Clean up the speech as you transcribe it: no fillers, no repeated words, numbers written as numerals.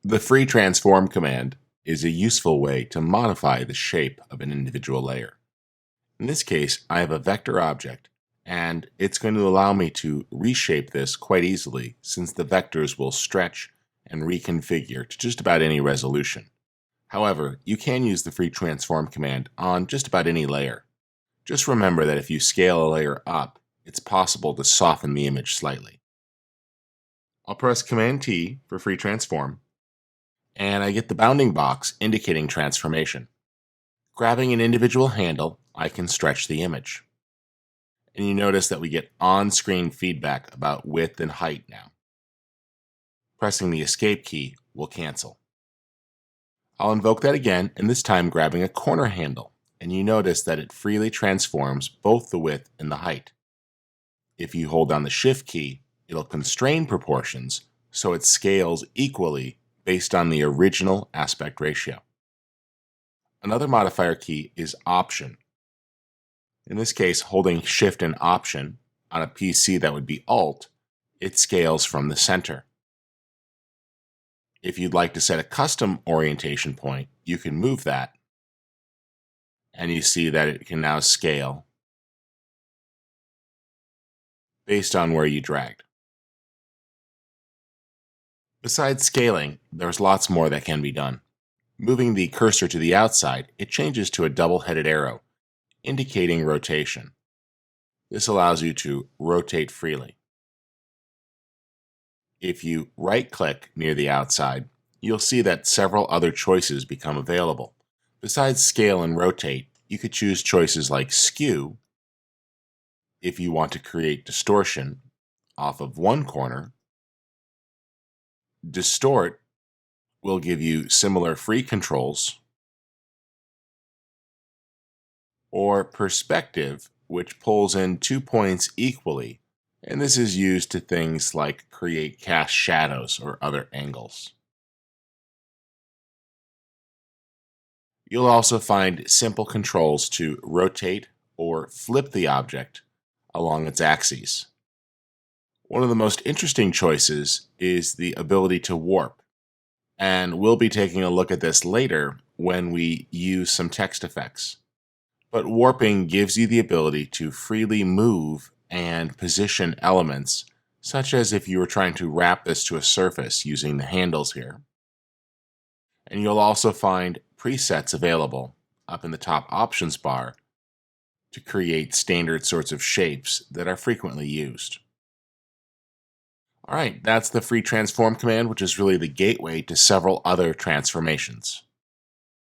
The free transform command is a useful way to modify the shape of an individual layer. In this case, I have a vector object, and it's going to allow me to reshape this quite easily since the vectors will stretch and reconfigure to just about any resolution. However, you can use the free transform command on just about any layer. Just remember that if you scale a layer up, it's possible to soften the image slightly. I'll press Command T for free transform, and I get the bounding box indicating transformation. Grabbing an individual handle, I can stretch the image. And you notice that we get on-screen feedback about width and height now. Pressing the Escape key will cancel. I'll invoke that again, and this time grabbing a corner handle, and you notice that it freely transforms both the width and the height. If you hold down the Shift key, it'll constrain proportions so it scales equally based on the original aspect ratio. Another modifier key is Option. In this case, holding Shift and Option on a PC that would be Alt, it scales from the center. If you'd like to set a custom orientation point, you can move that, and you see that it can now scale based on where you dragged. Besides scaling, there's lots more that can be done. Moving the cursor to the outside, it changes to a double-headed arrow, indicating rotation. This allows you to rotate freely. If you right-click near the outside, you'll see that several other choices become available. Besides scale and rotate, you could choose choices like Skew if you want to create distortion off of one corner. Distort will give you similar free controls, or Perspective, which pulls in 2 points equally, and this is used to things like create cast shadows or other angles. You'll also find simple controls to rotate or flip the object along its axes. One of the most interesting choices is the ability to warp, and we'll be taking a look at this later when we use some text effects. But warping gives you the ability to freely move and position elements, such as if you were trying to wrap this to a surface using the handles here. And you'll also find presets available up in the top options bar to create standard sorts of shapes that are frequently used. All right, that's the free transform command, which is really the gateway to several other transformations.